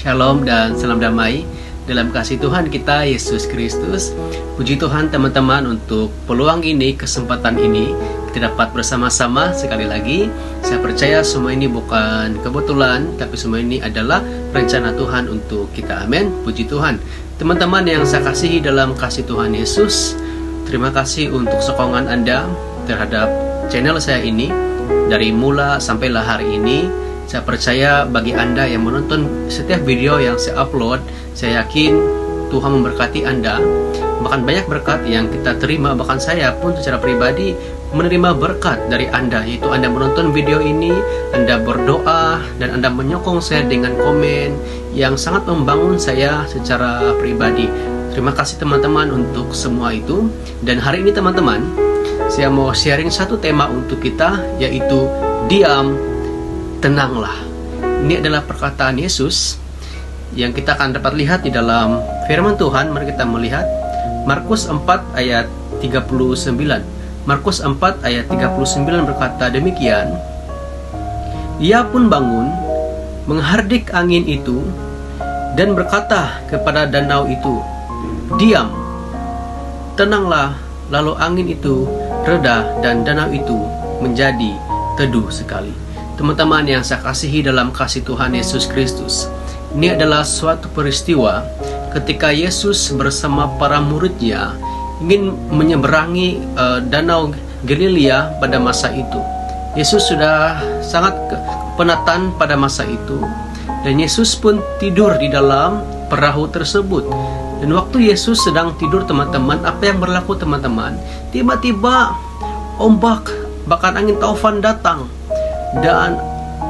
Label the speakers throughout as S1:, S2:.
S1: Shalom dan salam damai dalam kasih Tuhan kita Yesus Kristus. Puji Tuhan teman-teman untuk peluang ini, kesempatan ini kita dapat bersama-sama sekali lagi. Saya percaya semua ini bukan kebetulan, tapi semua ini adalah rencana Tuhan untuk kita. Amin. Puji Tuhan. Teman-teman yang saya kasihi dalam kasih Tuhan Yesus, terima kasih untuk sokongan Anda terhadap channel saya ini dari mula sampailah hari ini. Saya percaya bagi Anda yang menonton setiap video yang saya upload, saya yakin Tuhan memberkati Anda. Bahkan banyak berkat yang kita terima, bahkan saya pun secara pribadi menerima berkat dari Anda, yaitu Anda menonton video ini, Anda berdoa, dan Anda menyokong saya dengan komen yang sangat membangun saya secara pribadi. Terima kasih teman-teman untuk semua itu. Dan hari ini teman-teman, saya mau sharing satu tema untuk kita, yaitu diam, tenanglah. Ini adalah perkataan Yesus yang kita akan dapat lihat di dalam firman Tuhan. Mari kita melihat Markus 4 ayat 39. Markus 4 ayat 39 berkata demikian, Ia pun bangun, menghardik angin itu, dan berkata kepada danau itu, Diam, tenanglah. Lalu angin itu reda dan danau itu menjadi teduh sekali. Teman-teman yang saya kasihi dalam kasih Tuhan Yesus Kristus, ini adalah suatu peristiwa ketika Yesus bersama para muridnya ingin menyeberangi danau Galilea pada masa itu. Yesus sudah sangat kepenatan pada masa itu, dan Yesus pun tidur di dalam perahu tersebut. Dan waktu Yesus sedang tidur teman-teman, apa yang berlaku teman-teman? Tiba-tiba ombak bahkan angin taufan datang, dan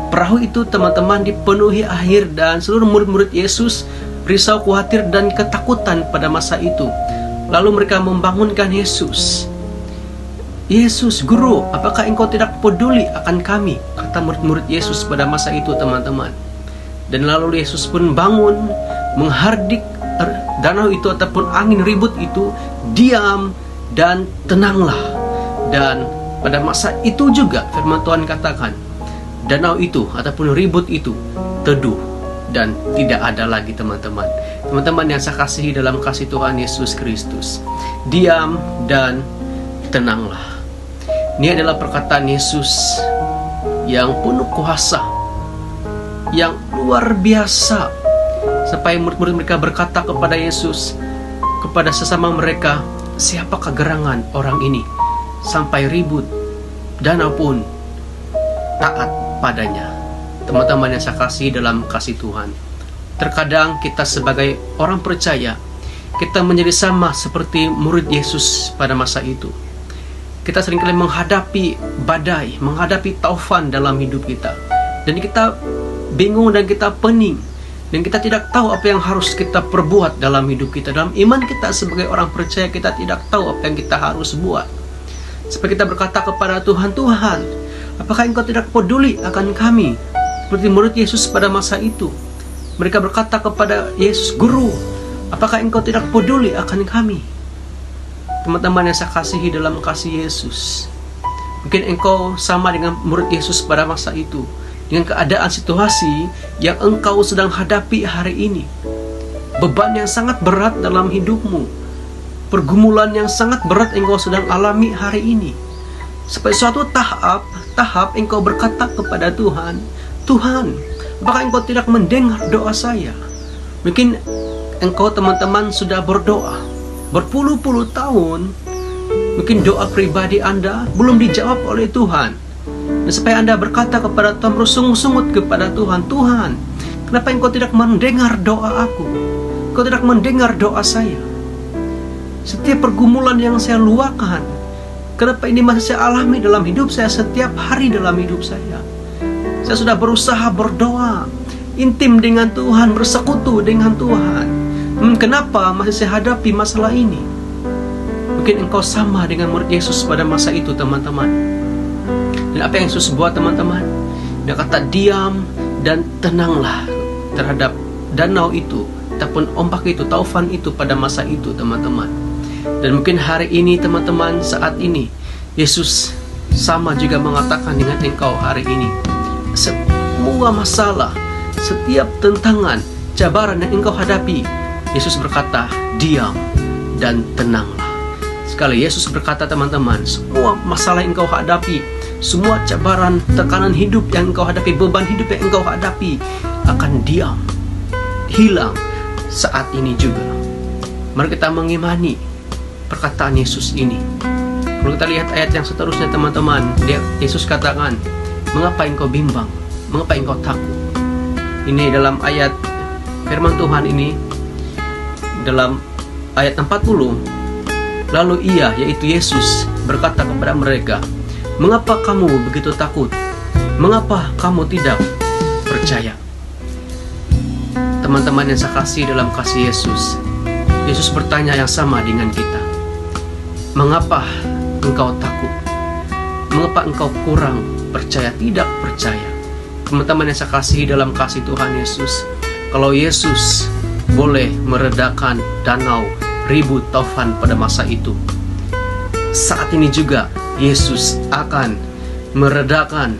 S1: perahu itu teman-teman dipenuhi air, dan seluruh murid-murid Yesus risau, khawatir, dan ketakutan pada masa itu. Lalu mereka membangunkan Yesus. Yesus, Guru, apakah engkau tidak peduli akan kami? Kata murid-murid Yesus pada masa itu teman-teman. Dan lalu Yesus pun bangun, menghardik danau itu ataupun angin ribut itu, diam dan tenanglah. Dan pada masa itu juga firman Tuhan katakan, danau itu ataupun ribut itu teduh dan tidak ada lagi teman-teman. Teman-teman yang saya kasihi dalam kasih Tuhan Yesus Kristus, diam dan tenanglah. Ini adalah perkataan Yesus yang penuh kuasa, yang luar biasa, sampai murid-murid mereka berkata kepada Yesus, kepada sesama mereka, siapakah gerangan orang ini sampai ribut, danau pun taat padanya. Teman-teman yang saya kasih dalam kasih Tuhan, terkadang kita sebagai orang percaya, kita menjadi sama seperti murid Yesus pada masa itu. Kita seringkali menghadapi badai, menghadapi taufan dalam hidup kita, dan kita bingung dan kita pening, dan kita tidak tahu apa yang harus kita perbuat dalam hidup kita. Dalam iman kita sebagai orang percaya, kita tidak tahu apa yang kita harus buat. Sampai kita berkata kepada Tuhan, Tuhan, apakah engkau tidak peduli akan kami? Seperti murid Yesus pada masa itu, mereka berkata kepada Yesus, Guru, apakah engkau tidak peduli akan kami? Teman-teman yang saya kasihi dalam kasih Yesus, mungkin engkau sama dengan murid Yesus pada masa itu, dengan keadaan situasi yang engkau sedang hadapi hari ini. Beban yang sangat berat dalam hidupmu, pergumulan yang sangat berat engkau sedang alami hari ini. Sampai suatu tahap engkau berkata kepada Tuhan, Tuhan, apakah engkau tidak mendengar doa saya? Mungkin engkau teman-teman sudah berdoa berpuluh-puluh tahun, mungkin doa pribadi Anda belum dijawab oleh Tuhan. Dan supaya Anda berkata kepada Tuhan, bersungut-sungut kepada Tuhan, Tuhan, kenapa engkau tidak mendengar doa aku? Engkau tidak mendengar doa saya. Setiap pergumulan yang saya luahkan, kenapa ini masih saya alami dalam hidup saya setiap hari dalam hidup saya? Saya sudah berusaha berdoa intim dengan Tuhan, bersekutu dengan Tuhan. Kenapa masih saya hadapi masalah ini? Mungkin engkau sama dengan murid Yesus pada masa itu teman-teman. Dan apa yang Yesus buat teman-teman? Dia kata diam dan tenanglah terhadap danau itu, ataupun ombak itu, taufan itu pada masa itu teman-teman. Dan mungkin hari ini teman-teman, saat ini Yesus sama juga mengatakan dengan engkau hari ini. Semua masalah, setiap tentangan cabaran yang engkau hadapi, Yesus berkata, diam dan tenanglah. Sekali Yesus berkata, teman-teman, semua masalah yang engkau hadapi, semua cabaran, tekanan hidup yang engkau hadapi, beban hidup yang engkau hadapi akan diam, hilang saat ini juga. Mari kita mengimani perkataan Yesus ini. Kalau kita lihat ayat yang seterusnya, teman-teman, Yesus katakan, mengapa engkau bimbang? Mengapa engkau takut? Ini dalam ayat firman Tuhan ini, dalam ayat 40, lalu ia, yaitu Yesus, berkata kepada mereka, mengapa kamu begitu takut? Mengapa kamu tidak percaya? Teman-teman yang saya kasih dalam kasih Yesus, Yesus bertanya yang sama dengan kita. Mengapa engkau takut? Mengapa engkau kurang percaya, tidak percaya? Teman-teman yang saya kasih dalam kasih Tuhan Yesus, kalau Yesus boleh meredakan danau ribu taufan pada masa itu, saat ini juga Yesus akan meredakan,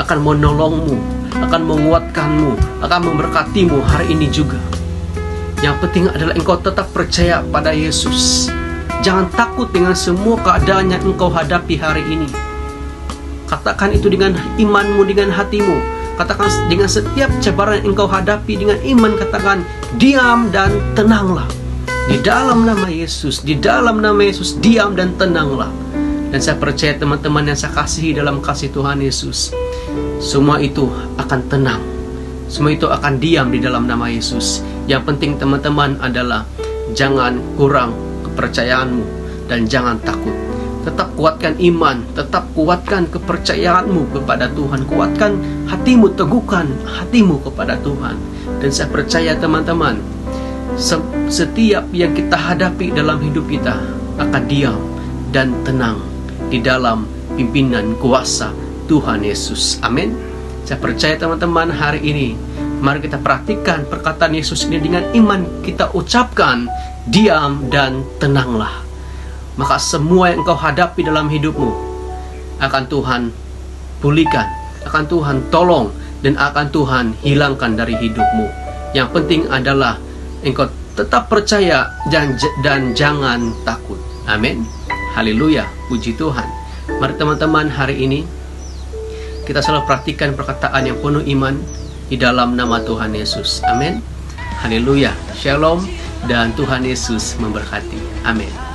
S1: akan menolongmu, akan menguatkanmu, akan memberkatimu hari ini juga. Yang penting adalah engkau tetap percaya pada Yesus. Jangan takut dengan semua keadaan yang engkau hadapi hari ini. Katakan itu dengan imanmu, dengan hatimu. Katakan dengan setiap cabaran yang engkau hadapi dengan iman, katakan diam dan tenanglah. Di dalam nama Yesus, di dalam nama Yesus, diam dan tenanglah. Dan saya percaya teman-teman yang saya kasihi dalam kasih Tuhan Yesus, semua itu akan tenang, semua itu akan diam di dalam nama Yesus. Yang penting teman-teman adalah jangan kurang kepercayaanmu dan jangan takut. Tetap kuatkan iman, tetap kuatkan kepercayaanmu kepada Tuhan. Kuatkan hatimu, teguhkan hatimu kepada Tuhan. Dan saya percaya teman-teman, setiap yang kita hadapi dalam hidup kita akan diam dan tenang di dalam pimpinan kuasa Tuhan Yesus. Amin. Saya percaya teman-teman hari ini, mari kita perhatikan perkataan Yesus ini dengan iman kita ucapkan, diam dan tenanglah. Maka semua yang engkau hadapi dalam hidupmu akan Tuhan pulihkan, akan Tuhan tolong, dan akan Tuhan hilangkan dari hidupmu. Yang penting adalah engkau tetap percaya dan jangan takut. Amin. Haleluya, puji Tuhan. Mari teman-teman hari ini kita selalu perhatikan perkataan yang penuh iman di dalam nama Tuhan Yesus. Amin. Haleluya. Shalom dan Tuhan Yesus memberkati. Amin.